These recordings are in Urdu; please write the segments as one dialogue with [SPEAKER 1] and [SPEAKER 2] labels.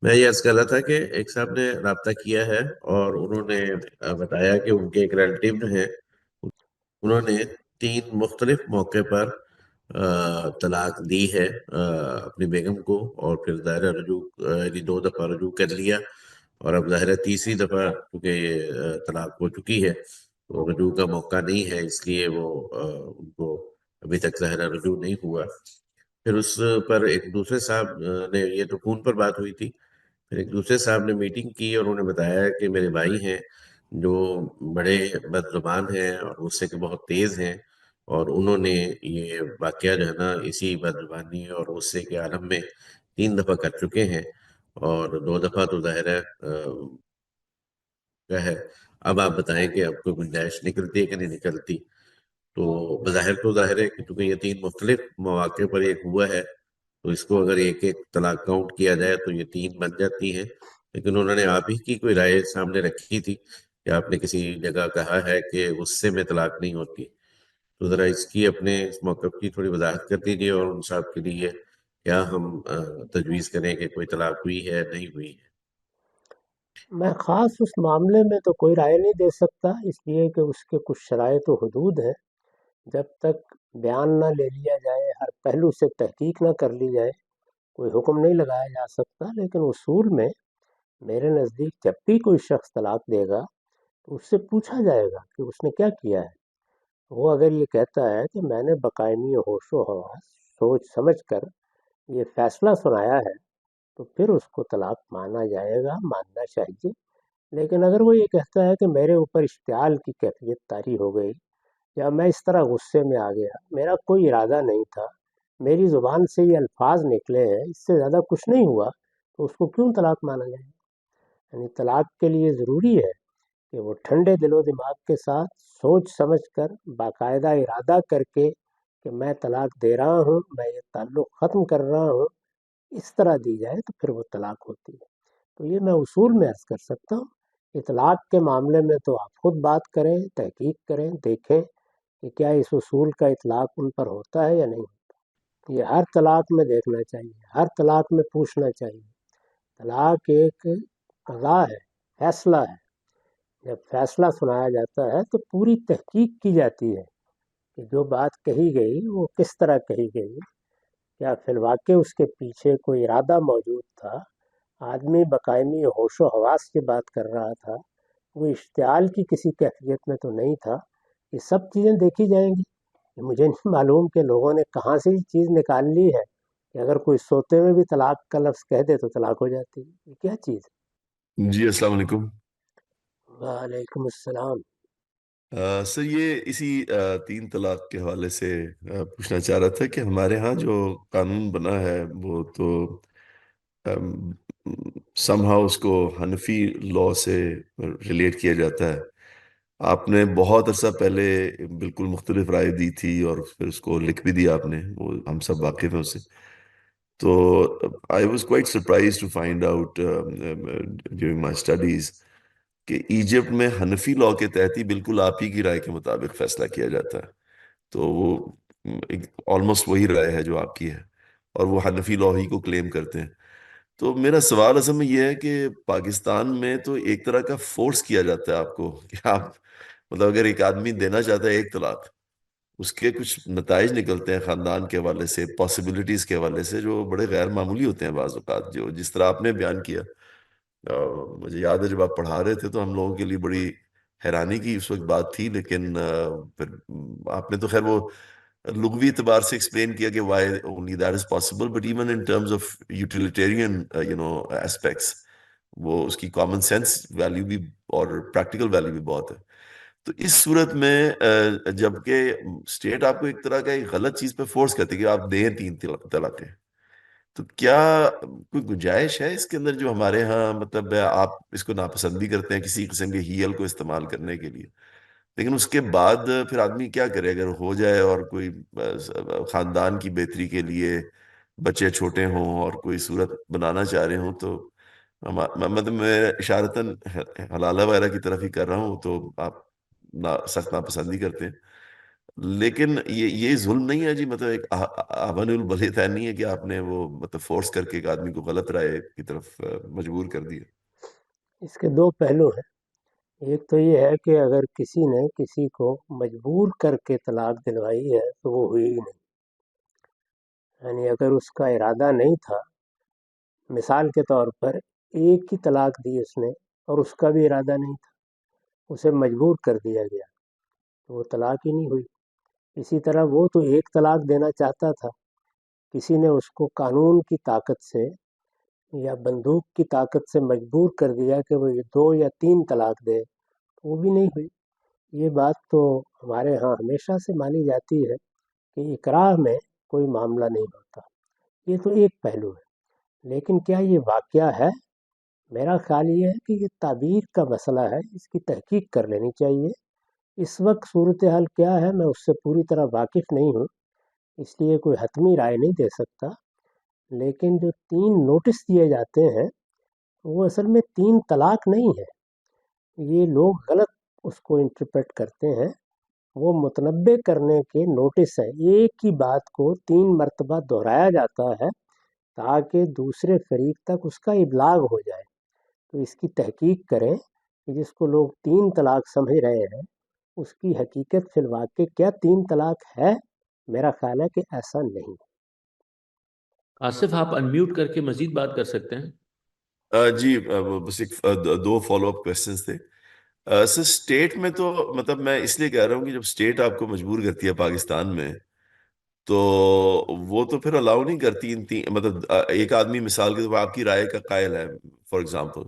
[SPEAKER 1] میں یہ عرض کر رہا تھا کہ ایک صاحب نے رابطہ کیا ہے اور انہوں نے بتایا کہ ان کے ایک ریلیٹیو جو ہیں، انہوں نے 3 مختلف موقع پر طلاق دی ہے اپنی بیگم کو، اور پھر ظاہر رجوع، یعنی 2 دفعہ رجوع کر لیا، اور اب ظاہر ہے تیسری دفعہ کیونکہ یہ طلاق ہو چکی ہے تو رجوع کا موقع نہیں ہے، اس لیے وہ ان کو ابھی تک ظاہر رجوع نہیں ہوا۔ پھر اس پر ایک دوسرے صاحب نے، یہ تو فون پر بات ہوئی تھی، پھر ایک دوسرے صاحب نے میٹنگ کی اور انہوں نے بتایا کہ میرے بھائی ہیں جو بڑے بد زبان ہیں اور غصے کے بہت تیز ہیں، اور انہوں نے یہ واقعہ جو ہے نا اسی بد زبانی اور غصے کے عالم میں 3 دفعہ کر چکے ہیں، اور 2 دفعہ تو ظاہر ہے کیا ہے۔ اب آپ بتائیں کہ اب کوئی گنجائش نکلتی ہے کہ نہیں نکلتی؟ تو بظاہر تو ظاہر ہے کہ چونکہ یہ 3 مختلف مواقع پر ایک ہوا ہے، تو اس کو اگر ایک ایک طلاق کاؤنٹ کیا جائے تو یہ 3 بن جاتی ہیں، لیکن انہوں نے آپ ہی کی کوئی رائے سامنے رکھی تھی کہ آپ نے کسی جگہ کہا ہے کہ غصے میں طلاق نہیں ہوتی، تو ذرا اس کی اپنے اس موقف کی تھوڑی وضاحت کر دیجیے، اور ان صاحب کے لیے کیا ہم تجویز کریں کہ کوئی طلاق ہوئی ہے نہیں ہوئی ہے؟
[SPEAKER 2] میں خاص اس معاملے میں تو کوئی رائے نہیں دے سکتا، اس لیے کہ اس کے کچھ شرائط و حدود ہیں۔ جب تک بیان نہ لے لیا جائے، ہر پہلو سے تحقیق نہ کر لی جائے، کوئی حکم نہیں لگایا جا سکتا۔ لیکن اصول میں میرے نزدیک جب بھی کوئی شخص طلاق دے گا تو اس سے پوچھا جائے گا کہ اس نے کیا کیا ہے۔ وہ اگر یہ کہتا ہے کہ میں نے بقائمی ہوش و حواس سوچ سمجھ کر یہ فیصلہ سنایا ہے، تو پھر اس کو طلاق مانا جائے گا، ماننا چاہیے۔ لیکن اگر وہ یہ کہتا ہے کہ میرے اوپر اشتعال کی کیفیت طاری ہو گئی، یا میں اس طرح غصے میں آ گیا، میرا کوئی ارادہ نہیں تھا، میری زبان سے یہ الفاظ نکلے ہیں، اس سے زیادہ کچھ نہیں ہوا، تو اس کو کیوں طلاق مانا جائے؟ یعنی طلاق کے لیے ضروری ہے کہ وہ ٹھنڈے دل و دماغ کے ساتھ سوچ سمجھ کر، باقاعدہ ارادہ کر کے کہ میں طلاق دے رہا ہوں، میں یہ تعلق ختم کر رہا ہوں، اس طرح دی جائے تو پھر وہ طلاق ہوتی ہے۔ تو یہ میں اصول میں عرض کر سکتا ہوں۔ اطلاق کے معاملے میں تو آپ خود بات کریں، تحقیق کریں، دیکھیں کہ کیا اس اصول کا اطلاق ان پر ہوتا ہے یا نہیں ہوتا۔ یہ ہر طلاق میں دیکھنا چاہیے، ہر طلاق میں پوچھنا چاہیے۔ طلاق ایک قضا ہے، فیصلہ ہے۔ جب فیصلہ سنایا جاتا ہے تو پوری تحقیق کی جاتی ہے کہ جو بات کہی گئی وہ کس طرح کہی گئی، کیا فی الواقع اس کے پیچھے کوئی ارادہ موجود تھا، آدمی بقائمی ہوش و حواس کی بات کر رہا تھا، وہ اشتعال کی کسی کیفیت میں تو نہیں تھا۔ یہ سب چیزیں دیکھی جائیں گی۔ یہ مجھے نہیں معلوم کہ لوگوں نے کہاں سے یہ چیز نکال لی ہے کہ اگر کوئی سوتے میں بھی طلاق کا لفظ کہہ دے تو طلاق ہو جاتی ہے۔ یہ کیا چیز
[SPEAKER 3] جی السلام علیکم۔
[SPEAKER 2] ہے؟ وعلیکم السلام۔
[SPEAKER 3] سر یہ اسی 3 طلاق کے حوالے سے پوچھنا چاہ رہا تھا کہ ہمارے ہاں جو قانون بنا ہے وہ تو سم ہاؤ اس کو حنفی لاء سے ریلیٹ کیا جاتا ہے۔ آپ نے بہت عرصہ پہلے بالکل مختلف رائے دی تھی اور پھر اس کو لکھ بھی دیا آپ نے، وہ ہم سب واقف ہیں اس سے۔ تو I was quite surprised to find out during my studies کہ ایجپٹ میں حنفی لاء کے تحت ہی بالکل آپ ہی کی رائے کے مطابق فیصلہ کیا جاتا ہے۔ تو وہ آلموسٹ وہی رائے ہے جو آپ کی ہے، اور وہ حنفی لاء ہی کو کلیم کرتے ہیں۔ تو میرا سوال اصل میں یہ ہے کہ پاکستان میں تو ایک طرح کا فورس کیا جاتا ہے آپ کو کہ آپ، مطلب اگر ایک آدمی دینا چاہتا ہے 1 طلاق، اس کے کچھ نتائج نکلتے ہیں خاندان کے حوالے سے، پاسبلٹیز کے حوالے سے، جو بڑے غیر معمولی ہوتے ہیں بعض اوقات، جو جس طرح آپ نے بیان کیا۔ مجھے یاد ہے جب آپ پڑھا رہے تھے تو ہم لوگوں کے لیے بڑی حیرانی کی اس وقت بات تھی، لیکن پھر آپ نے تو خیر وہ لغوی اعتبار سے ایکسپلین کیا کہ why only that is possible, but even in terms of utilitarian aspects, وہ اس کی کامن سینس ویلیو بھی اور پریکٹیکل ویلیو بھی بہت ہے۔ تو اس صورت میں جبکہ اسٹیٹ آپ کو ایک طرح کا ایک غلط چیز پہ فورس کرتی ہے کہ آپ دیں 3 طلاقیں، تو کیا کوئی گنجائش ہے اس کے اندر جو ہمارے ہاں، مطلب آپ اس کو ناپسند بھی کرتے ہیں کسی قسم کے ہیل کو استعمال کرنے کے لیے، لیکن اس کے بعد پھر آدمی کیا کرے اگر ہو جائے اور کوئی خاندان کی بہتری کے لیے بچے چھوٹے ہوں اور کوئی صورت بنانا چاہ رہے ہوں، تو مطلب میں اشارتاً حلالہ وغیرہ کی طرف ہی کر رہا ہوں، تو آپ سخت ناپسند ہی کرتے ہیں۔ لیکن یہ ظلم نہیں ہے جی، مطلب ایک احوان البلیغ نہیں ہے کہ آپ نے وہ مطلب فورس کر کے ایک آدمی کو غلط رائے کی طرف مجبور کر دیا؟
[SPEAKER 2] اس کے دو پہلو ہیں. ایک تو یہ ہے کہ اگر کسی نے کسی کو مجبور کر کے طلاق دلوائی ہے تو وہ ہوئی ہی نہیں. یعنی اگر اس کا ارادہ نہیں تھا، مثال کے طور پر ایک ہی طلاق دی اس نے اور اس کا بھی ارادہ نہیں تھا، اسے مجبور کر دیا گیا، تو وہ طلاق ہی نہیں ہوئی. اسی طرح وہ تو ایک طلاق دینا چاہتا تھا، کسی نے اس کو قانون کی طاقت سے یا بندوق کی طاقت سے مجبور کر دیا کہ وہ یہ 2 یا 3 طلاق دے، تو وہ بھی نہیں ہوئی. یہ بات تو ہمارے ہاں ہمیشہ سے مانی جاتی ہے کہ اکراہ میں کوئی معاملہ نہیں ہوتا. یہ تو ایک پہلو ہے. لیکن کیا یہ واقعہ ہے؟ میرا خیال یہ ہے کہ یہ تعبیر کا مسئلہ ہے، اس کی تحقیق کر لینی چاہیے. اس وقت صورتحال کیا ہے میں اس سے پوری طرح واقف نہیں ہوں، اس لیے کوئی حتمی رائے نہیں دے سکتا. لیکن جو 3 نوٹس دیے جاتے ہیں وہ اصل میں 3 طلاق نہیں ہے. یہ لوگ غلط اس کو انٹرپریٹ کرتے ہیں. وہ متنبع کرنے کے نوٹس ہیں. ایک ہی بات کو 3 مرتبہ دہرایا جاتا ہے تاکہ دوسرے فریق تک اس کا ابلاغ ہو جائے. تو اس کی تحقیق کریں کہ جس کو لوگ 3 طلاق سمجھ رہے ہیں اس کی حقیقت فی الواقع کیا 3 طلاق ہے؟ میرا خیال ہے کہ ایسا نہیں.
[SPEAKER 4] آصف آپ انمیوٹ کر کے مزید بات کر سکتے ہیں.
[SPEAKER 3] جی بس ایک دو فالو اپ کوشچنز تھے. سر اسٹیٹ میں تو مطلب میں اس لیے کہہ رہا ہوں کہ جب اسٹیٹ آپ کو مجبور کرتی ہے پاکستان میں تو وہ تو پھر الاؤ نہیں کرتی مطلب ایک آدمی مثال کے طور پر آپ کی رائے کا قائل ہے فار ایگزامپل،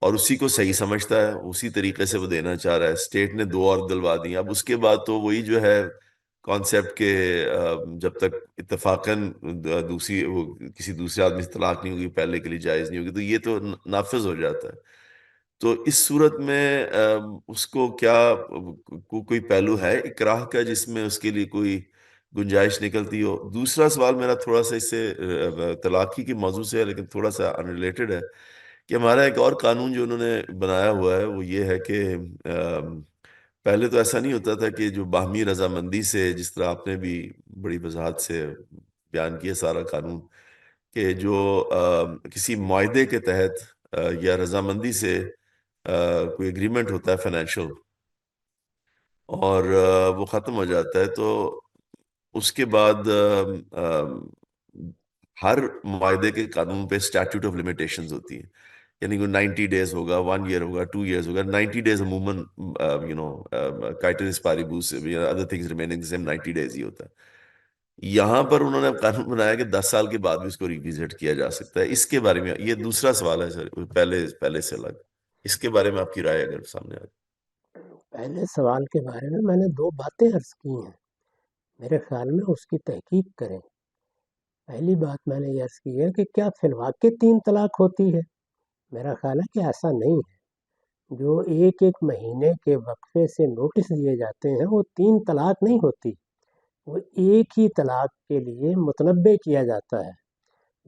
[SPEAKER 3] اور اسی کو صحیح سمجھتا ہے، اسی طریقے سے وہ دینا چاہ رہا ہے. اسٹیٹ نے 2 اور دلوا دی. اب اس کے بعد تو وہی جو ہے کانسیپٹ کے جب تک اتفاقاً کسی دوسرے آدمی سے طلاق نہیں ہوگی پہلے کے لیے جائز نہیں ہوگی، تو یہ تو نافذ ہو جاتا ہے. تو اس صورت میں اس کو کیا کوئی پہلو ہے اکراہ کا جس میں اس کے لیے کوئی گنجائش نکلتی ہو؟ دوسرا سوال میرا تھوڑا سا اس سے طلاق کی موضوع سے ہے لیکن تھوڑا سا ان ریلیٹڈ ہے کہ ہمارا ایک اور قانون جو انہوں نے بنایا ہوا ہے وہ یہ ہے کہ پہلے تو ایسا نہیں ہوتا تھا کہ جو باہمی رضامندی سے، جس طرح آپ نے بھی بڑی وضاحت سے بیان کیا سارا قانون، کہ جو کسی معاہدے کے تحت یا رضامندی سے کوئی اگریمنٹ ہوتا ہے فائنینشل اور وہ ختم ہو جاتا ہے، تو اس کے بعد ہر معاہدے کے قانون پہ اسٹیٹیوٹ آف لمیٹیشنز ہوتی ہیں. یعنی کوئی 90 ڈیز ہوگا، 1 ایئر ہوگا، 2 ایئرز ہوگا. 90 ڈیز عموماً ceteris paribus other things remaining same 90 days ہی ہوتا ہے. یہاں پر انہوں نے قانون بنایا کہ 10 سال کے بعد بھی اس کو ریویزٹ کیا جا سکتا ہے. اس کے بارے میں یہ دوسرا سوال ہے سر، پہلے سے الگ. اس کے بارے میں آپ کی رائے اگر سامنے آئے.
[SPEAKER 2] پہلے سوال کے بارے میں نے 2 باتیں عرض کی ہیں، میرے خیال میں اس کی تحقیق کریں. پہلی بات میں نے یہ عرض کی ہے کہ کیا فی الواقع 3 طلاق ہوتی ہے؟ میرا خیال ہے کہ ایسا نہیں ہے. جو ایک مہینے کے وقفے سے نوٹس دیے جاتے ہیں وہ 3 طلاق نہیں ہوتی. وہ ایک ہی طلاق کے لیے متنبع کیا جاتا ہے،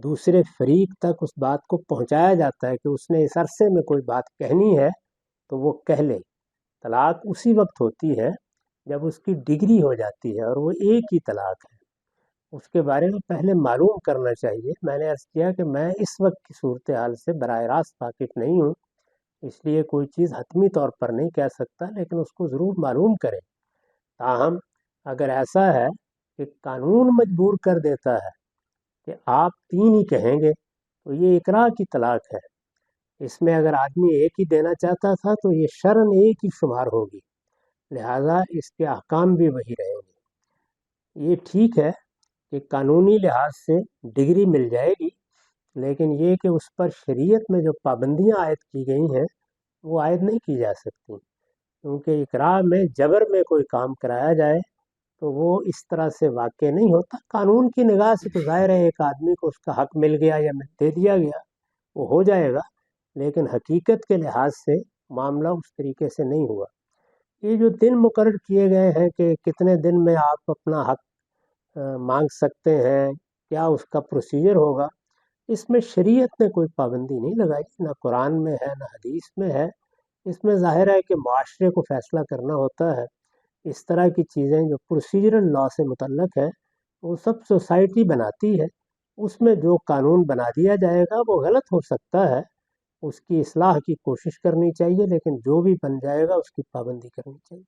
[SPEAKER 2] دوسرے فریق تک اس بات کو پہنچایا جاتا ہے کہ اس نے اس عرصے میں کوئی بات کہنی ہے تو وہ کہہ لے. طلاق اسی وقت ہوتی ہے جب اس کی ڈگری ہو جاتی ہے اور وہ ایک ہی طلاق ہے. اس کے بارے میں پہلے معلوم کرنا چاہیے. میں نے عرض کیا کہ میں اس وقت کی صورتحال سے براہ راست واقف نہیں ہوں، اس لیے کوئی چیز حتمی طور پر نہیں کہہ سکتا، لیکن اس کو ضرور معلوم کریں. تاہم اگر ایسا ہے کہ قانون مجبور کر دیتا ہے کہ آپ 3 ہی کہیں گے تو یہ اکراہ کی طلاق ہے. اس میں اگر آدمی ایک ہی دینا چاہتا تھا تو یہ شرعاً ایک ہی شمار ہوگی، لہذا اس کے احکام بھی وہی رہیں گے. یہ ٹھیک ہے کہ قانونی لحاظ سے ڈگری مل جائے گی، لیکن یہ کہ اس پر شریعت میں جو پابندیاں عائد کی گئی ہیں وہ عائد نہیں کی جا سکتی، کیونکہ اکراہ میں جبر میں کوئی کام کرایا جائے تو وہ اس طرح سے واقع نہیں ہوتا. قانون کی نگاہ سے تو ظاہر ہے ایک آدمی کو اس کا حق مل گیا یا دے دیا گیا وہ ہو جائے گا، لیکن حقیقت کے لحاظ سے معاملہ اس طریقے سے نہیں ہوا. یہ جو دن مقرر کیے گئے ہیں کہ کتنے دن میں آپ اپنا حق مانگ سکتے ہیں، کیا اس کا پروسیجر ہوگا، اس میں شریعت نے کوئی پابندی نہیں لگائی، نہ قرآن میں ہے نہ حدیث میں ہے. اس میں ظاہر ہے کہ معاشرے کو فیصلہ کرنا ہوتا ہے اس طرح کی چیزیں جو پروسیجرل لا سے متعلق ہیں وہ سب سوسائٹی بناتی ہے. اس میں جو قانون بنا دیا جائے گا وہ غلط ہو سکتا ہے، اس کی اصلاح کی کوشش کرنی چاہیے، لیکن جو بھی بن جائے گا اس کی پابندی کرنی چاہیے.